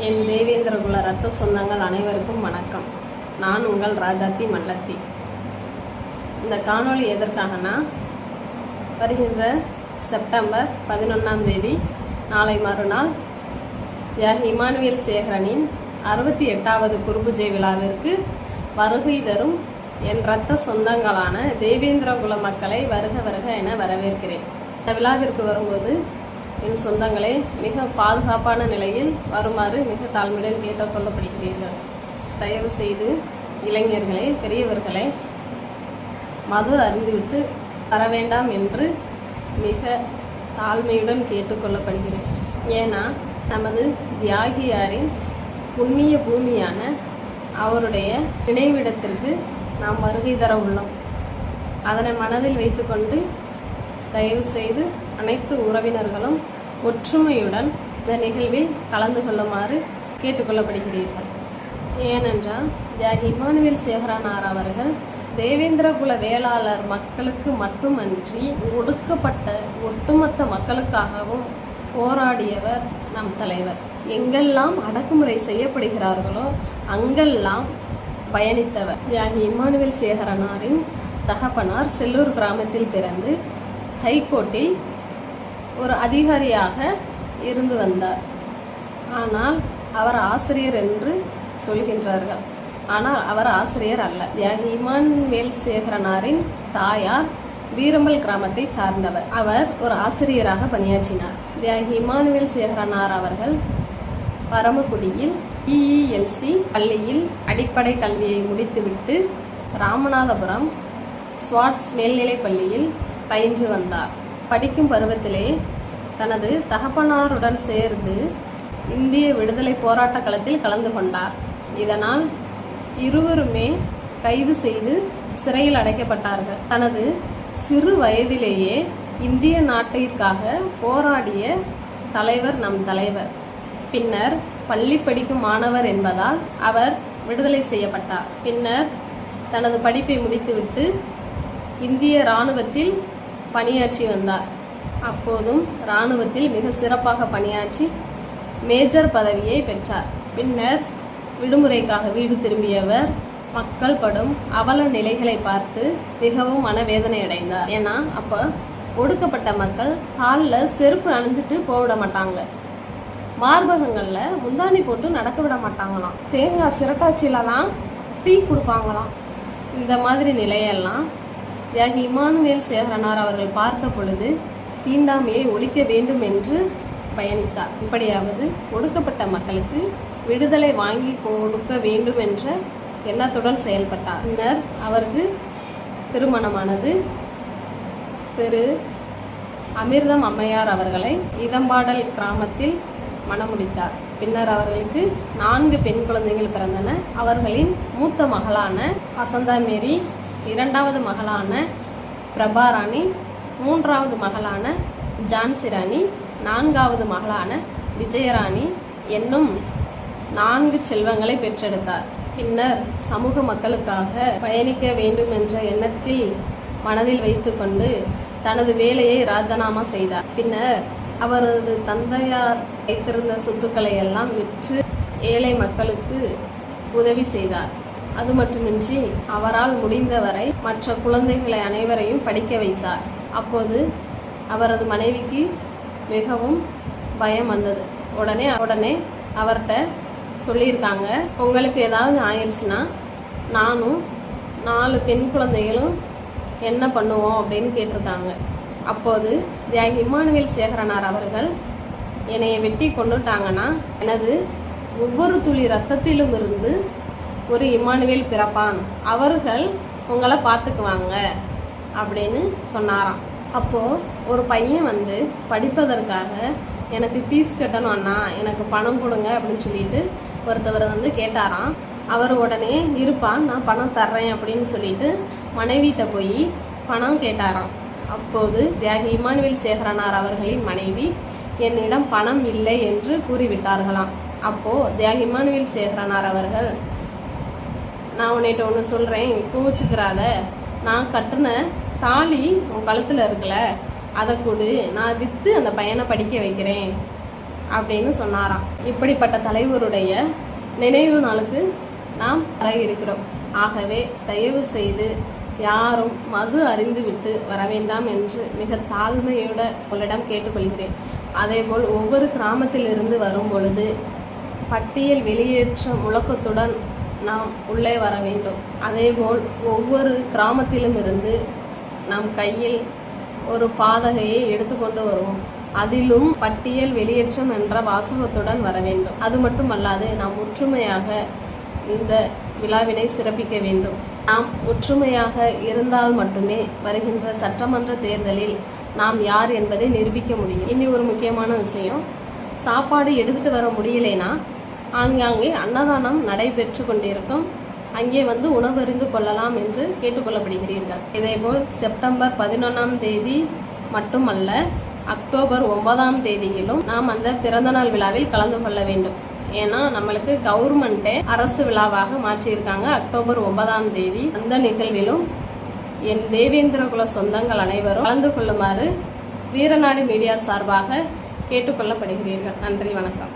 என் தேவேந்திரகுல ரத்த சொந்தங்கள் அனைவருக்கும் வணக்கம். நான் உங்கள் ராஜாத்தி மல்லத்தி. இந்த காணொளி எதற்காகனா, வருகின்ற செப்டம்பர் 11ஆம் தேதி நாளை மறுநாள் தியாகி இமானுவேல் சேகரனின் 68வது குருபூஜை விழாவிற்கு வருகை தரும் என் இரத்த சொந்தங்களான தேவேந்திரகுல மக்களை வருக வருக என வரவேற்கிறேன். இந்த விழாவிற்கு வரும்போது என் சொந்தங்களே மிக பாதுகாப்பான நிலையில் வருமாறு மிக தாழ்மையுடன் கேட்டுக்கொள்ளப்படுகிறீர்கள். தயவு செய்து இளைஞர்களே, பெரியவர்களே, மது அருந்திவிட்டு வர வேண்டாம் என்று மிக தாழ்மையுடன் கேட்டுக்கொள்ளப்படுகிறேன். ஏன்னா நமது தியாகியாரின் புண்ணிய பூமியான அவருடைய நினைவிடத்திற்கு நாம் வருகை தர உள்ளோம். அதனை மனதில் வைத்துக்கொண்டு தயவு செய்து அனைத்து உறவினர்களும் ஒற்றுமையுடன் இந்த நிகழ்வில் கலந்து கொள்ளுமாறு கேட்டுக்கொள்ளப்படுகிறீர்கள். ஏனென்றால் தியாகி இமானுவேல் சேகரனார் அவர்கள் தேவேந்திரகுல வேளாளர் மக்களுக்கு மட்டுமன்றி ஒடுக்கப்பட்ட ஒட்டுமொத்த மக்களுக்காகவும் போராடியவர் நம் தலைவர். எங்கெல்லாம் அடக்குமுறை செய்யப்படுகிறார்களோ அங்கெல்லாம் பயணித்தவர். தியாகி இமானுவேல் சேகரனாரின் தகப்பனார் செல்லூர் கிராமத்தில் பிறந்து ஹைகோர்ட்டில் ஒரு அதிகாரியாக இருந்து வந்தார். ஆனால் அவர் ஆசிரியர் என்று சொல்கின்றார்கள். ஆனால் அவர் ஆசிரியர் அல்ல. தியாகி இமானுவேல் சேகரனாரின் தாயார் வீரம்பல் கிராமத்தை சார்ந்தவர். அவர் ஒரு ஆசிரியராக பணியாற்றினார். தியாகி இமானுவேல் சேகரனார் அவர்கள் பரமக்குடியில் EELC பள்ளியில் அடிப்படை கல்வியை முடித்துவிட்டு ராமநாதபுரம் ஸ்வாட்ஸ் மேல்நிலைப் பள்ளியில் பயின்று வந்தார். படிக்கும் பருவத்திலே தனது தகப்பனாருடன் சேர்ந்து இந்திய விடுதலை போராட்ட களத்தில் கலந்து கொண்டார். இதனால் இருவருமே கைது செய்து சிறையில் அடைக்கப்பட்டார்கள். தனது சிறு வயதிலேயே இந்திய நாட்டிற்காக போராடிய தலைவர் நம் தலைவர். பின்னர் பள்ளி படிக்கும் மாணவர் என்பதால் அவர் விடுதலை செய்யப்பட்டார். பின்னர் தனது படிப்பை முடித்துவிட்டு இந்திய இராணுவத்தில் பணியாற்றி வந்தார். அப்போதும் இராணுவத்தில் மிக சிறப்பாக பணியாற்றி மேஜர் பதவியை பெற்றார். பின்னர் விடுமுறைக்காக வீடு திரும்பியவர் மக்கள் படும் அவல நிலைகளை பார்த்து மிகவும் மனவேதனை அடைந்தார். ஏன்னா அப்போ ஒடுக்கப்பட்ட மக்கள் காலில் செருப்பு அணிஞ்சிட்டு போவிட மாட்டாங்க, மார்பகங்களில் முந்தானி போட்டு நடக்க விட மாட்டாங்களாம், தேங்காய் சிரட்டாச்சியில தான் டீ கொடுப்பாங்களாம். இந்த மாதிரி நிலையெல்லாம் தியாகி இமானுவேல் சேகரனார் அவர்கள் பார்த்த பொழுது தீண்டாமையை ஒழிக்க வேண்டும் என்று பயணித்தார். இப்படியாவது ஒடுக்கப்பட்ட மக்களுக்கு விடுதலை வாங்கி கொடுக்க வேண்டும் என்ற எண்ணத்துடன் செயல்பட்டார். பின்னர் அவருக்கு திருமணமானது. திரு அமிர்தம் அம்மையார் அவர்களை இதம்பாடல் கிராமத்தில் மணமுடித்தார். பின்னர் அவர்களுக்கு 4 பெண் குழந்தைகள் பிறந்தன. அவர்களின் மூத்த மகளான வசந்தா மேரி, 2வது மகளான பிரபாராணி, 3வது மகளான ஜான்சி ராணி, 4வது மகளான விஜயராணி என்னும் 4 செல்வங்களை பெற்றெடுத்தார். பின்னர் சமூக மக்களுக்காக பயணிக்க வேண்டும் என்ற எண்ணத்தில் மனதில் வைத்துக்கொண்டு தனது வேலையை ராஜினாமா செய்தார். பின்னர் அவரது தந்தையார் வைத்திருந்த சொத்துக்களை எல்லாம் விற்று ஏழை மக்களுக்கு உதவி செய்தார். அது மட்டுமின்றி அவரால் முடிந்தவரை மற்ற குழந்தைகளை அனைவரையும் படிக்க வைத்தார். அப்போது அவரது மனைவிக்கு மிகவும் பயம் வந்தது. உடனே அவர்கிட்ட சொல்லியிருக்காங்க, உங்களுக்கு ஏதாவது ஆயிடுச்சுன்னா நானும் 4 பெண் குழந்தைகளும் என்ன பண்ணுவோம் அப்படின்னு கேட்டிருக்காங்க. அப்போது தியாகி இமானுவேல் சேகரனார் அவர்கள், என்னைய வெட்டி கொண்டுட்டாங்கன்னா எனது ஒவ்வொரு துளி ரத்தத்திலும் இருந்து ஒரு இமானுவேல் பிறப்பான், அவர்கள் உங்களை பார்த்துக்குவாங்க அப்படின்னு சொன்னாராம். அப்போது ஒரு பையன் வந்து படிப்பதற்காக எனக்கு ஃபீஸ் கட்டணும் அண்ணா, எனக்கு பணம் கொடுங்க அப்படின்னு சொல்லிட்டு ஒருத்தவர் வந்து கேட்டாராம். அவர் உடனே இருப்பான், நான் பணம் தர்றேன் அப்படின்னு சொல்லிட்டு மனைவிட்ட போய் பணம் கேட்டாராம். அப்போது தியாகி இமானுவேல் சேகரனார் அவர்களின் மனைவி என்னிடம் பணம் இல்லை என்று கூறிவிட்டார்களாம். அப்போது தியாகி இமானுவேல் சேகரனார் அவர்கள், நான் உன்னிட்ட ஒன்று சொல்கிறேன், கோவிச்சுக்கிறாத, நான் கட்டின தாலி உன் கழுத்தில் இருக்கல, அதை கொடு, நான் விற்று அந்த பையனை படிக்க வைக்கிறேன் அப்படின்னு சொன்னாராம். இப்படிப்பட்ட தலைவருடைய நினைவு நாளுக்கு நாம் வர இருக்கிறோம். ஆகவே தயவு செய்து யாரும் மது அறிந்துவிட்டு வர வேண்டாம் என்று மிக தாழ்மையோட உங்களிடம் கேட்டுக்கொள்கிறேன். அதேபோல் ஒவ்வொரு கிராமத்திலிருந்து வரும் பொழுது பட்டியல் வெளியேற்ற முழக்கத்துடன் நாம் உள்ளே வர வேண்டும். அதேபோல் ஒவ்வொரு கிராமத்திலும் இருந்து நம் கையில் ஒரு பாதகையை எடுத்துக்கொண்டு வருவோம். அதிலும் பட்டியல் வெளியேற்றம் என்ற வாசகத்துடன் வர வேண்டும். அது மட்டுமல்லாது நாம் ஒற்றுமையாக இந்த விழாவினை சிறப்பிக்க வேண்டும். நாம் ஒற்றுமையாக இருந்தால் மட்டுமே வருகின்ற சட்டமன்ற தேர்தலில் நாம் யார் என்பதை நிரூபிக்க முடியும். இனி ஒரு முக்கியமான விஷயம், சாப்பாடு எடுத்துட்டு வர முடியலைன்னா ஆங்காங்கே அன்னதானம் நடைபெற்று கொண்டிருக்கும். அங்கே உணவறிந்து கொள்ளலாம் என்று கேட்டுக்கொள்ளப்படுகிறீர்கள். இதேபோல் செப்டம்பர் 11ஆம் தேதி மட்டுமல்ல, அக்டோபர் 9ஆம் தேதியிலும் நாம் அந்த பிறந்தநாள் விழாவில் கலந்து கொள்ள வேண்டும். ஏன்னா நம்மளுக்கு கவர்மெண்ட்டே அரசு விழாவாக மாற்றியிருக்காங்க அக்டோபர் 9ஆம் தேதி. அந்த நிகழ்விலும் என் தேவேந்திரகுல சொந்தங்கள் அனைவரும் கலந்து கொள்ளுமாறு வீரநாடு மீடியா சார்பாக கேட்டுக்கொள்ளப்படுகிறீர்கள். நன்றி, வணக்கம்.